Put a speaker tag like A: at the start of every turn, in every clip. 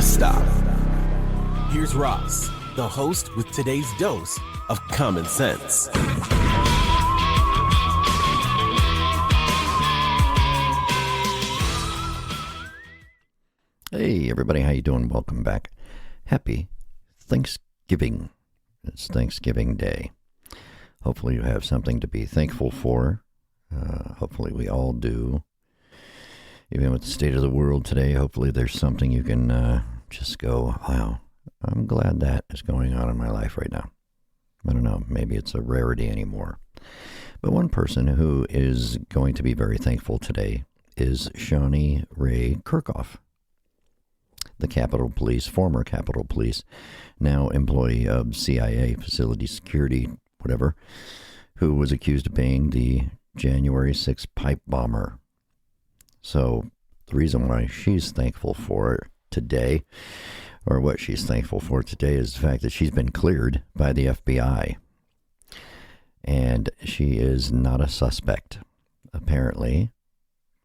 A: just stop. Here's Ross, the host with today's dose of common sense.
B: Hey everybody, how you doing? Welcome back. Happy Thanksgiving. It's Thanksgiving Day. Hopefully you have something to be thankful for. Hopefully we all do. Even with the state of the world today, hopefully there's something you can just go, wow, I'm glad that is going on in my life right now. I don't know, maybe it's a rarity anymore. But one person who is going to be very thankful today is Shauni Ray Kerkhoff, the Capitol Police, former Capitol Police, now employee of CIA, facility security, whatever, who was accused of being the January 6th pipe bomber. So the reason why she's thankful for it today, or what she's thankful for today, is the fact that she's been cleared by the FBI. And she is not a suspect. Apparently,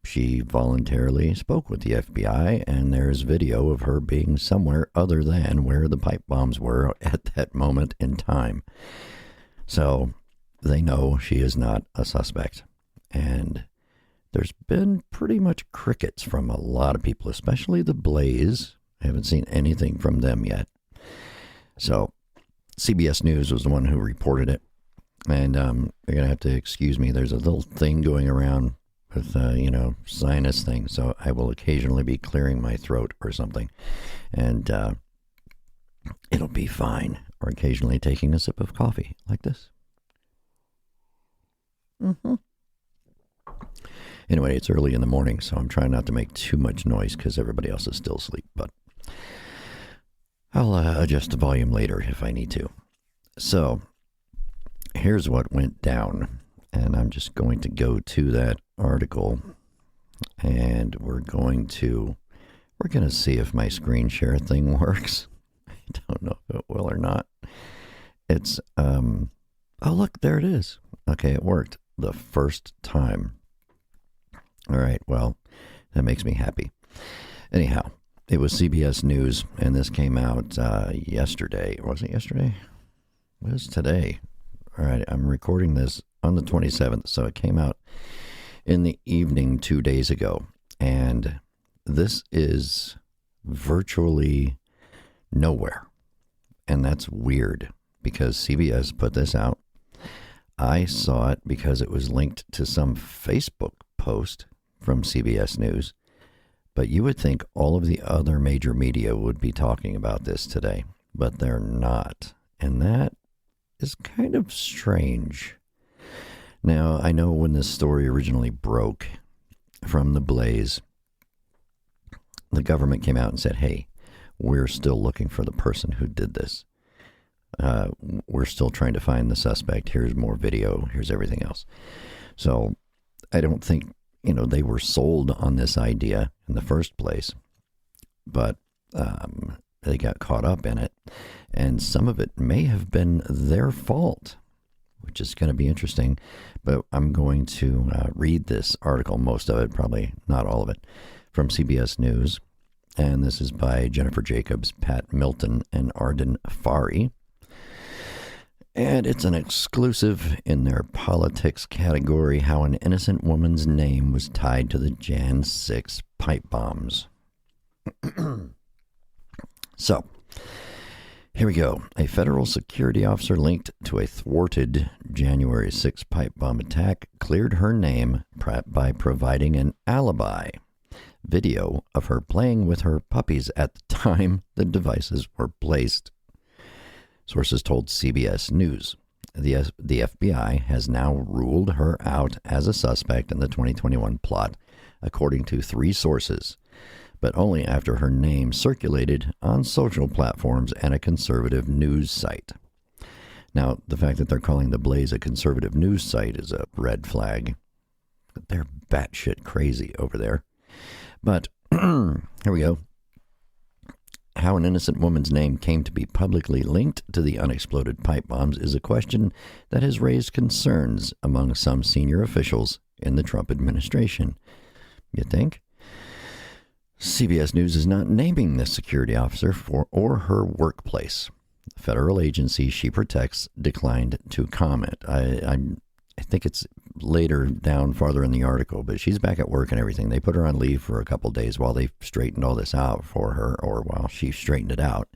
B: she voluntarily spoke with the FBI, and there's video of her being somewhere other than where the pipe bombs were at that moment in time. So they know she is not a suspect. And there's been pretty much crickets from a lot of people, especially the Blaze. I haven't seen anything from them yet. So CBS News was the one who reported it. And you're going to have to excuse me. There's a little thing going around with, sinus thing. So I will occasionally be clearing my throat or something. And it'll be fine. Or occasionally taking a sip of coffee like this. Anyway, it's early in the morning, so I'm trying not to make too much noise because everybody else is still asleep. But I'll adjust the volume later if I need to. So here's what went down. And I'm just going to go to that article, and we're going to see if my screen share thing works. I don't know if it will or not. It's, oh, look, there it is. Okay, it worked the first time. All right, well, that makes me happy. Anyhow, it was CBS News, and this came out yesterday. Was it yesterday? What is today? All right, I'm recording this on the 27th, so it came out in the evening 2 days ago. And this is virtually nowhere. And that's weird, because CBS put this out. I saw it because it was linked to some Facebook post from CBS News. But you would think all of the other major media would be talking about this today, but they're not. And that is kind of strange. Now, I know when this story originally broke from the Blaze, the government came out and said, hey, we're still looking for the person who did this. We're still trying to find the suspect. Here's more video. Here's everything else. So I don't think, they were sold on this idea in the first place, but they got caught up in it. And some of it may have been their fault, which is going to be interesting. But I'm going to read this article, most of it, probably not all of it, from CBS News. And this is by Jennifer Jacobs, Pat Milton, and Arden Fari. And it's an exclusive in their politics category, how an innocent woman's name was tied to the Jan 6 pipe bombs. So, here we go. A federal security officer linked to a thwarted January 6 pipe bomb attack cleared her name by providing an alibi. Video of her playing with her puppies at the time the devices were placed. Sources told CBS News. The FBI has now ruled her out as a suspect in the 2021 plot, according to 3 sources, but only after her name circulated on social platforms and a conservative news site. Now, the fact that they're calling the Blaze a conservative news site is a red flag. They're batshit crazy over there. But here we go. How an innocent woman's name came to be publicly linked to the unexploded pipe bombs is a question that has raised concerns among some senior officials in the Trump administration. You think? CBS News is not naming the security officer or her workplace. The federal agency she protects declined to comment. I think it's later down farther in the article, but she's back at work and everything. They put her on leave for a couple days while they straightened all this out for her, or while she straightened it out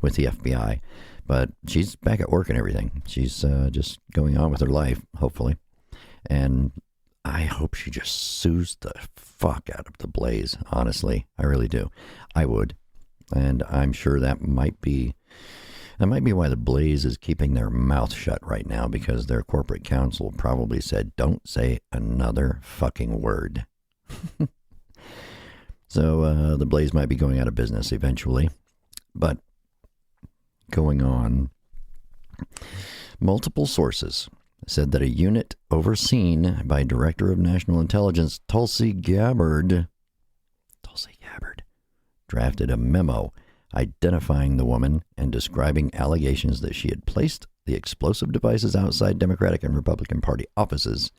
B: with the FBI. But she's back at work and everything. She's just going on with her life, hopefully. And I hope she just sues the fuck out of the Blaze, honestly. I really do. I would. And I'm sure that might be why the Blaze is keeping their mouth shut right now, because their corporate counsel probably said, don't say another fucking word. So the Blaze might be going out of business eventually. But going on, multiple sources said that a unit overseen by Director of National Intelligence Tulsi Gabbard drafted a memo identifying the woman and describing allegations that she had placed the explosive devices outside Democratic and Republican Party offices.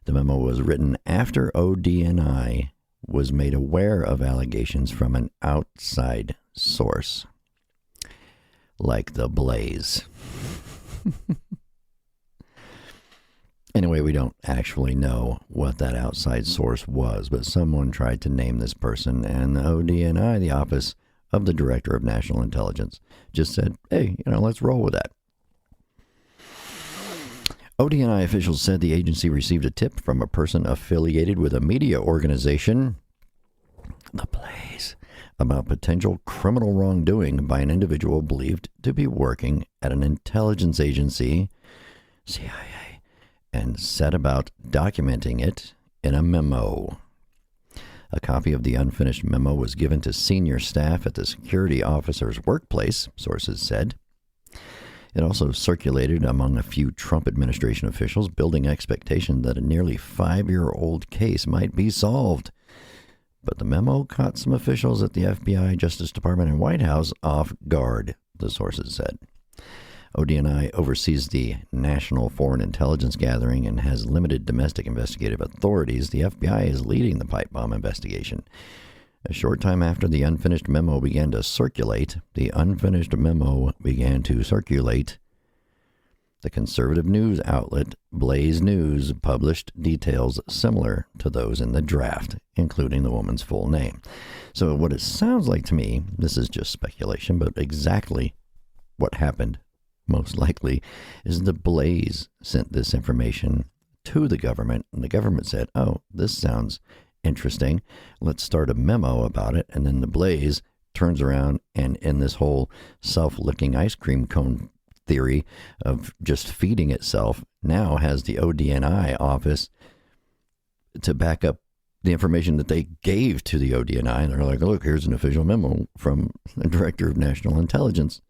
B: The memo was written after ODNI was made aware of allegations from an outside source, like the Blaze. Anyway, we don't actually know what that outside source was, but someone tried to name this person, and the ODNI, the Office of the Director of National Intelligence, just said, hey, let's roll with that. ODNI officials said the agency received a tip from a person affiliated with a media organization, the Blaze, about potential criminal wrongdoing by an individual believed to be working at an intelligence agency, CIA, and set about documenting it in a memo. A copy of the unfinished memo was given to senior staff at the security officer's workplace, sources said. It also circulated among a few Trump administration officials, building expectation that a nearly 5-year-old case might be solved. But the memo caught some officials at the FBI, Justice Department, and White House off guard, the sources said. ODNI oversees the National Foreign Intelligence Gathering and has limited domestic investigative authorities. The FBI is leading the pipe bomb investigation. A short time after the unfinished memo began to circulate, the conservative news outlet Blaze News published details similar to those in the draft, including the woman's full name. So what it sounds like to me, this is just speculation, but exactly what happened most likely is the Blaze sent this information to the government, and the government said, oh, this sounds interesting, let's start a memo about it. And then the Blaze turns around and in this whole self-licking ice cream cone theory of just feeding itself, now has the ODNI office to back up the information that they gave to the ODNI. And they're like, look, here's an official memo from the Director of National Intelligence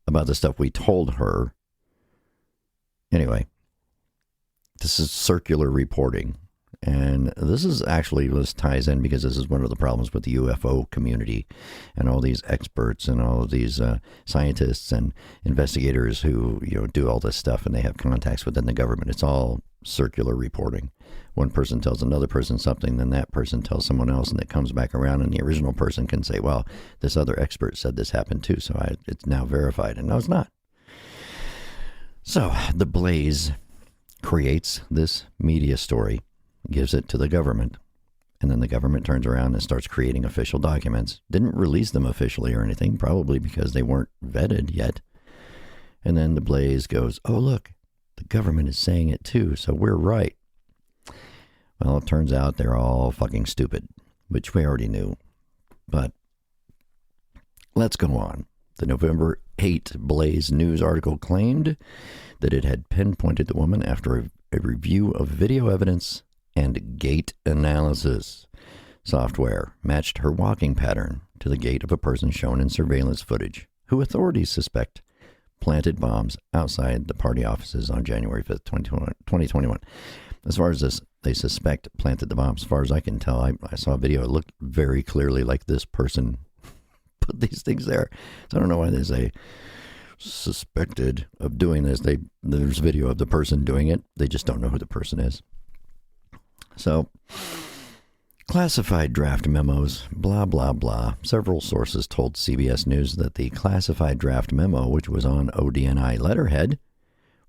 B: about the stuff we told her. Anyway, this is circular reporting. And this ties in because this is one of the problems with the UFO community and all these experts and all of these scientists and investigators who, do all this stuff and they have contacts within the government. It's all circular reporting. One person tells another person something, then that person tells someone else, and it comes back around, and the original person can say, well, this other expert said this happened too, so it's now verified. And no, it's not. So the Blaze creates this media story, gives it to the government, and then the government turns around and starts creating official documents. Didn't release them officially or anything, probably because they weren't vetted yet. And then the Blaze goes, oh, look, the government is saying it too, so we're right. Well, it turns out they're all fucking stupid, which we already knew. But let's go on. The November 8 Blaze News article claimed that it had pinpointed the woman after a review of video evidence and gait analysis. Software matched her walking pattern to the gait of a person shown in surveillance footage, who authorities suspect planted bombs outside the party offices on January 5th, 2021. As far as this, they suspect planted the bombs. As far as I can tell, I saw a video. It looked very clearly like this person put these things there. So I don't know why they say suspected of doing this. There's video of the person doing it. They just don't know who the person is. So Classified draft memos, blah, blah, blah. Several sources told CBS News that the classified draft memo, which was on ODNI letterhead,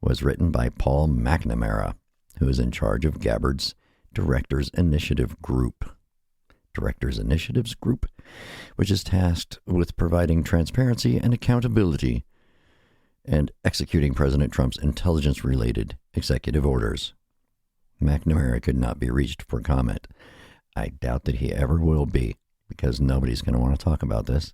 B: was written by Paul McNamara, who is in charge of Gabbard's Directors Initiatives Group, which is tasked with providing transparency and accountability and executing President Trump's intelligence-related executive orders. McNamara could not be reached for comment. I doubt that he ever will be, because nobody's going to want to talk about this.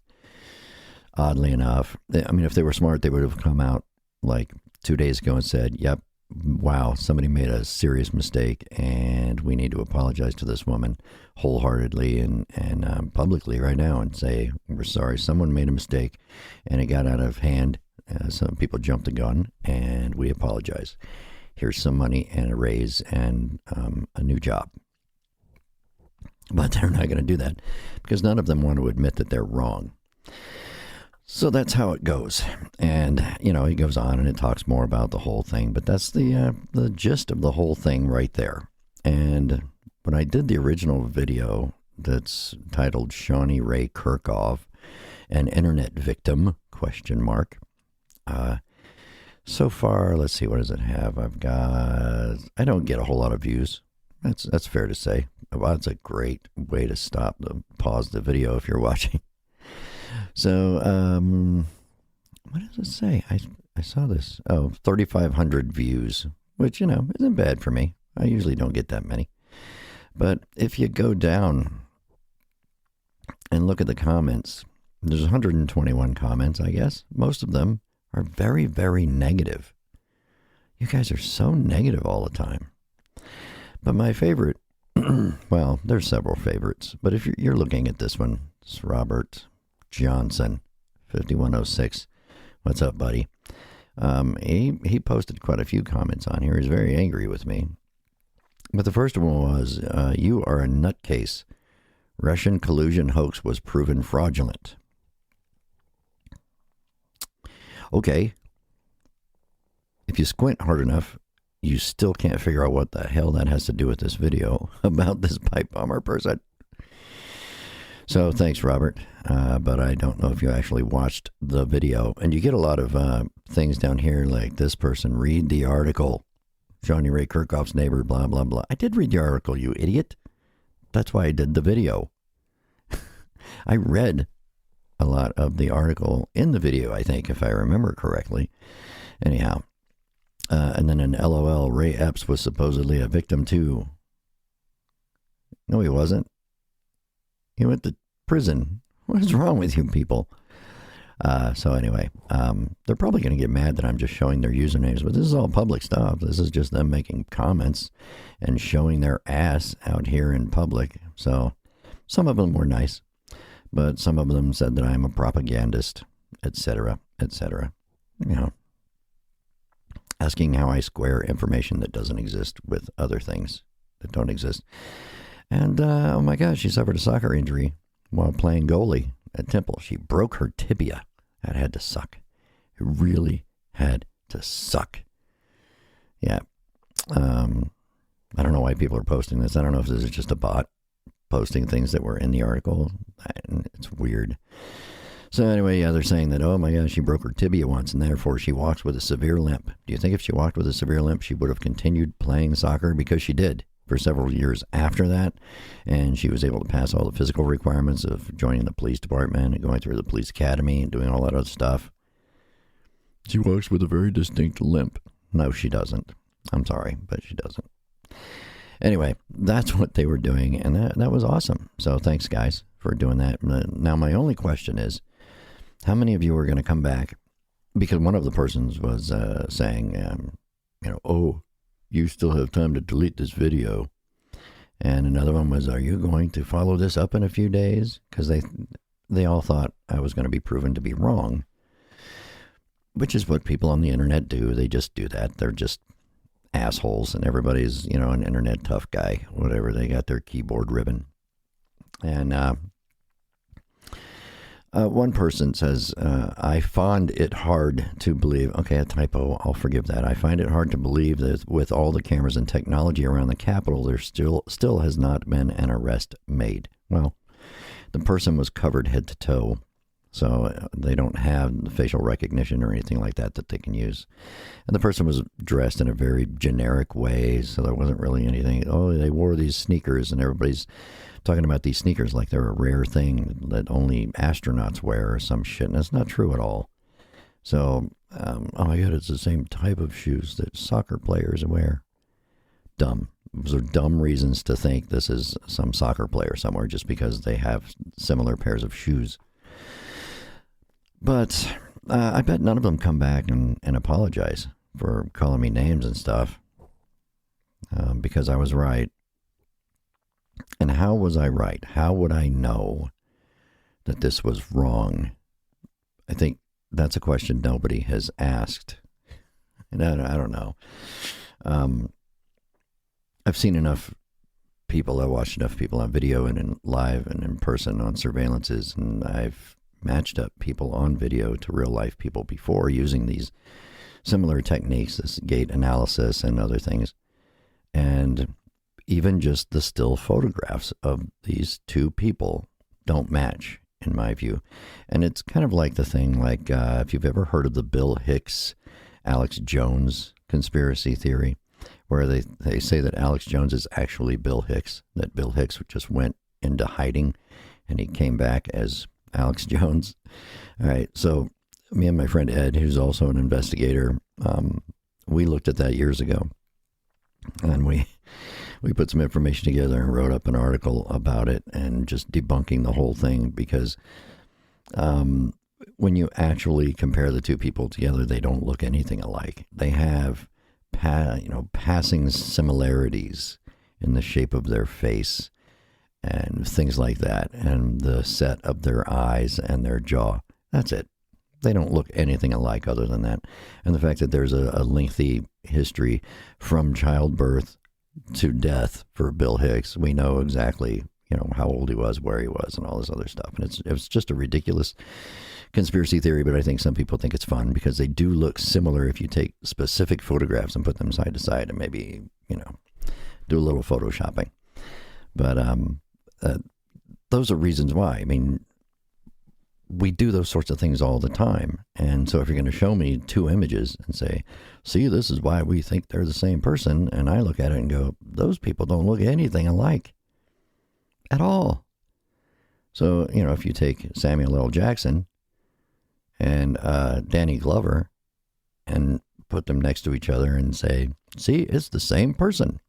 B: Oddly enough, I mean, if they were smart, they would have come out like 2 days ago and said, yep, wow, somebody made a serious mistake, and we need to apologize to this woman wholeheartedly and publicly right now and say, we're sorry, someone made a mistake, and it got out of hand. Some people jumped the gun, and we apologize. Here's some money and a raise and a new job. But they're not going to do that because none of them want to admit that they're wrong. So that's how it goes. And, you know, he goes on and it talks more about the whole thing. But that's the gist of the whole thing right there. And when I did the original video that's titled Shauni Ray Kerkhoff, an internet victim, ? So far, let's see, what does it have? I don't get a whole lot of views. That's fair to say. Well, it's a great way to pause the video if you're watching. So, what does it say? I saw this. Oh, 3,500 views, which, you know, isn't bad for me. I usually don't get that many. But if you go down and look at the comments, there's 121 comments, I guess. Most of them are very, very negative. You guys are so negative all the time. But my favorite, well, there's several favorites, but if you're looking at this one, it's Robert Johnson, 5106. What's up, buddy? He posted quite a few comments on here. He's very angry with me. But the first one was, you are a nutcase. Russian collusion hoax was proven fraudulent. Okay. If you squint hard enough, you still can't figure out what the hell that has to do with this video about this pipe bomber person. So thanks, Robert. But I don't know if you actually watched the video. And you get a lot of things down here like this person, read the article. Shauni Ray Kerkhoff's neighbor, blah, blah, blah. I did read the article, you idiot. That's why I did the video. I read a lot of the article in the video, I think, if I remember correctly. Anyhow. And then an LOL, Ray Epps was supposedly a victim too. No, he wasn't. He went to prison. What is wrong with you people? So anyway, they're probably going to get mad that I'm just showing their usernames, but this is all public stuff. This is just them making comments and showing their ass out here in public. So some of them were nice, but some of them said that I'm a propagandist, etc., etc. You know. Asking how I square information that doesn't exist with other things that don't exist. And, oh my gosh, she suffered a soccer injury while playing goalie at Temple. She broke her tibia. That had to suck. It really had to suck. Yeah. I don't know why people are posting this. I don't know if this is just a bot posting things that were in the article. It's weird. So anyway, yeah, they're saying that, oh my gosh, she broke her tibia once and therefore she walks with a severe limp. Do you think if she walked with a severe limp, she would have continued playing soccer? Because she did for several years after that. And she was able to pass all the physical requirements of joining the police department and going through the police academy and doing all that other stuff. She walks with a very distinct limp. No, she doesn't. I'm sorry, but she doesn't. Anyway, that's what they were doing. And that was awesome. So thanks, guys, for doing that. Now, my only question is, how many of you are going to come back? Because one of the persons was saying, oh, you still have time to delete this video. And another one was, are you going to follow this up in a few days? Because they all thought I was going to be proven to be wrong, which is what people on the internet do. They just do that. They're just assholes, and everybody's, an internet tough guy, whatever. They got their keyboard ribbon. And One person says, I find it hard to believe, okay, a typo, I'll forgive that. I find it hard to believe that with all the cameras and technology around the Capitol, there still has not been an arrest made. Well, the person was covered head to toe, so they don't have the facial recognition or anything like that they can use. And the person was dressed in a very generic way, so there wasn't really anything. Oh, they wore these sneakers, and everybody's talking about these sneakers like they're a rare thing that only astronauts wear or some shit, and it's not true at all. So, oh my God, it's the same type of shoes that soccer players wear. Dumb. Those are dumb reasons to think this is some soccer player somewhere just because they have similar pairs of shoes. But I bet none of them come back and apologize for calling me names and stuff, because I was right. And how was I right? How would I know that this was wrong? I think that's a question nobody has asked. And I don't know. I've seen enough people, I've watched enough people on video and in live and in person on surveillances, and I've matched up people on video to real life people before using these similar techniques, this gait analysis and other things. And even just the still photographs of these two people don't match, in my view. And it's kind of like the thing, like if you've ever heard of the Bill Hicks, Alex Jones conspiracy theory, where they say that Alex Jones is actually Bill Hicks, that Bill Hicks just went into hiding and he came back as Alex Jones. All right, so me and my friend Ed, who's also an investigator, we looked at that years ago, and we put some information together and wrote up an article about it and just debunking the whole thing, because when you actually compare the two people together, they don't look anything alike. They have passing similarities in the shape of their face and things like that, and the set of their eyes and their jaw. That's it. They don't look anything alike other than that. And the fact that there's a lengthy history from childbirth to death for Bill Hicks, we know exactly, how old he was, where he was, and all this other stuff. And it's just a ridiculous conspiracy theory, but I think some people think it's fun because they do look similar if you take specific photographs and put them side to side and maybe, do a little photoshopping. But those are reasons why. I mean, we do those sorts of things all the time. And so if you're going to show me two images and say, see, this is why we think they're the same person, and I look at it and go, those people don't look anything alike at all. So, if you take Samuel L. Jackson and Danny Glover and put them next to each other and say, see, it's the same person.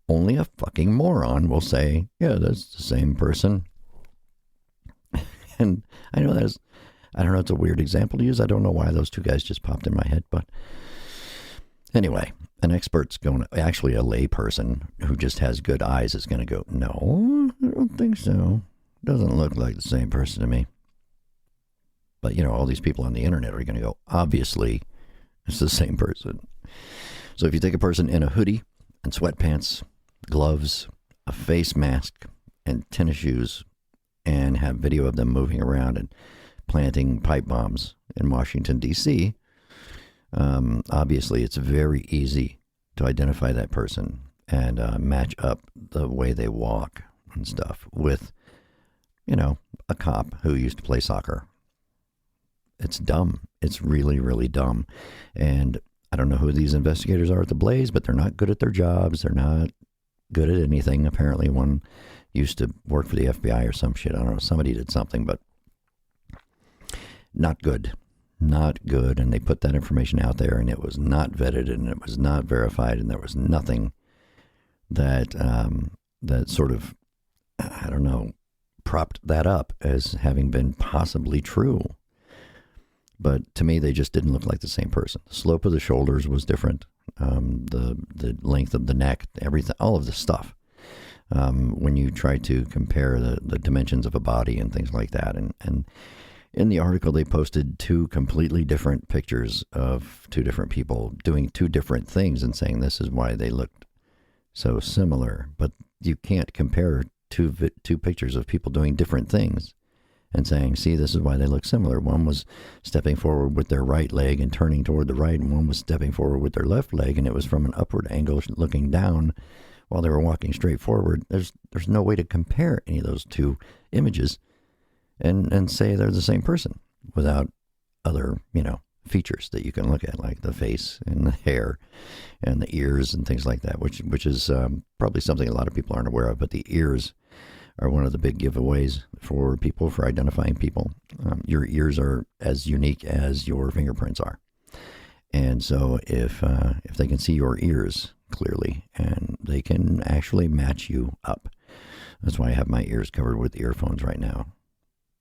B: Only a fucking moron will say, yeah, that's the same person. And I know it's a weird example to use. I don't know why those two guys just popped in my head. But anyway, an expert's actually a lay person who just has good eyes is going to go, no, I don't think so. Doesn't look like the same person to me. But, all these people on the internet are going to go, obviously, it's the same person. So if you take a person in a hoodie and sweatpants, gloves, a face mask, and tennis shoes, and have video of them moving around and planting pipe bombs in Washington, D.C., obviously it's very easy to identify that person and match up the way they walk and stuff with, a cop who used to play soccer. It's dumb. It's really, really dumb. And I don't know who these investigators are at the Blaze, but they're not good at their jobs. They're not good at anything. Apparently one used to work for the FBI or some shit. I don't know. Somebody did something, but not good. Not good. And they put that information out there, and it was not vetted, and it was not verified, and there was nothing that that sort of, I don't know, propped that up as having been possibly true. But to me, they just didn't look like the same person. The slope of the shoulders was different. The length of the neck, everything, all of this stuff. When you try to compare the dimensions of a body and things like that. And in the article, they posted two completely different pictures of two different people doing two different things and saying this is why they looked so similar. But you can't compare two pictures of people doing different things and saying, see, this is why they look similar. One was stepping forward with their right leg and turning toward the right, and one was stepping forward with their left leg, and it was from an upward angle looking down while they were walking straight forward. There's no way to compare any of those two images and say they're the same person without other, features that you can look at, like the face and the hair and the ears and things like that, which is probably something a lot of people aren't aware of. But the ears are one of the big giveaways for people, for identifying people. Your ears are as unique as your fingerprints are. And so if they can see your ears clearly, and they can actually match you up. That's why I have my ears covered with earphones right now.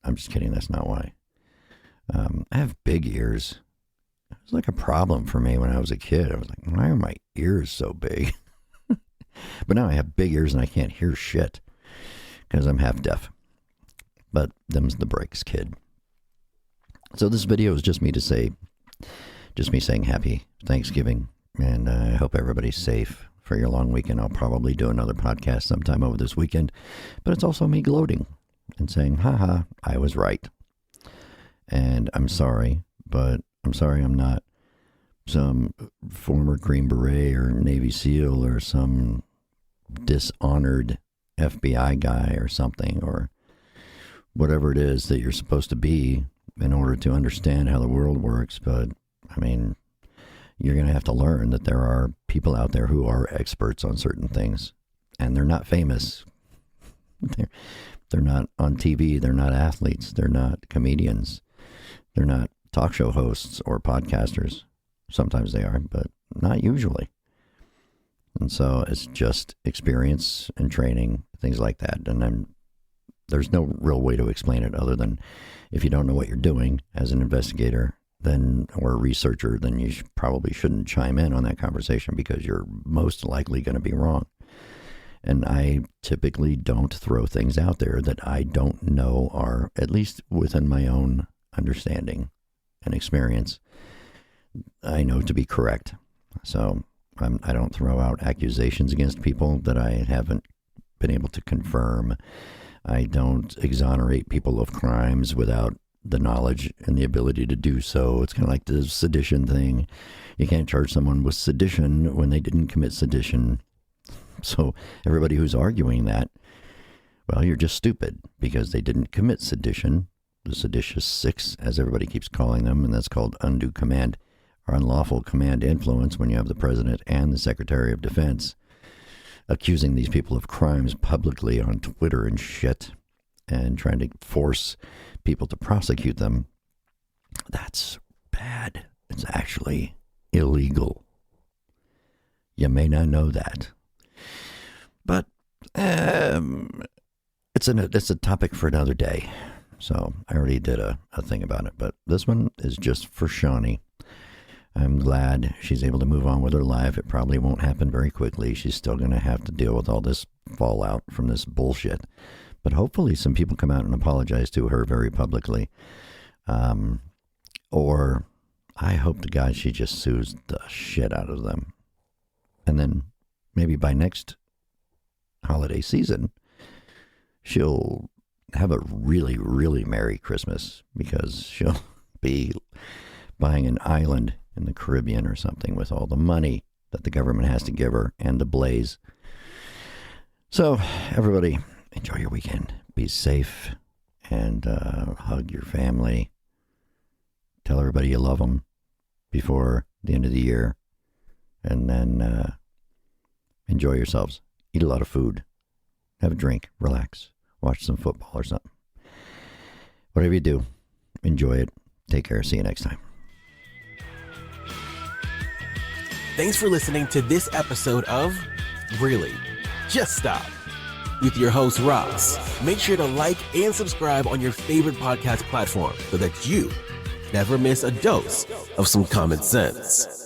B: I'm just kidding. That's not why. I have big ears. It was like a problem for me when I was a kid. I was like, why are my ears so big? But now I have big ears and I can't hear shit because I'm half deaf. But them's the breaks, kid. So this video is just me saying happy Thanksgiving. And I hope everybody's safe for your long weekend. I'll probably do another podcast sometime over this weekend. But it's also me gloating and saying, haha, I was right. And I'm sorry, but I'm sorry I'm not some former Green Beret or Navy SEAL or some dishonored FBI guy or something, or whatever it is that you're supposed to be in order to understand how the world works. But, I mean, you're going to have to learn that there are people out there who are experts on certain things, and they're not famous. They're not on TV. They're not athletes. They're not comedians. They're not talk show hosts or podcasters. Sometimes they are, but not usually. And so it's just experience and training, things like that. And then there's no real way to explain it other than if you don't know what you're doing as an investigator, then or a researcher, then you probably shouldn't chime in on that conversation because you're most likely going to be wrong. And I typically don't throw things out there that I don't know are, at least within my own understanding and experience, I know to be correct. So I don't throw out accusations against people that I haven't been able to confirm. I don't exonerate people of crimes without the knowledge and the ability to do so. It's kind of like the sedition thing. You can't charge someone with sedition when they didn't commit sedition. So everybody who's arguing that, well, you're just stupid because they didn't commit sedition. The seditious six, as everybody keeps calling them, and that's called undue command or unlawful command influence when you have the president and the Secretary of Defense accusing these people of crimes publicly on Twitter and shit and trying to force people to prosecute them. That's bad. It's actually illegal. You may not know that. But it's a topic for another day. So I already did a thing about it. But this one is just for Shauni. I'm glad she's able to move on with her life. It probably won't happen very quickly. She's still going to have to deal with all this fallout from this bullshit. But hopefully some people come out and apologize to her very publicly. Or I hope to God she just sues the shit out of them. And then maybe by next holiday season, she'll have a really, really Merry Christmas because she'll be buying an island in the Caribbean or something with all the money that the government has to give her and the Blaze. So everybody, enjoy your weekend. Be safe and hug your family. Tell everybody you love them before the end of the year. And then enjoy yourselves. Eat a lot of food. Have a drink. Relax. Watch some football or something. Whatever you do, enjoy it. Take care. See you next time.
A: Thanks for listening to this episode of Really? Just Stop with your host, Ross. Make sure to like and subscribe on your favorite podcast platform so that you never miss a dose of some common sense.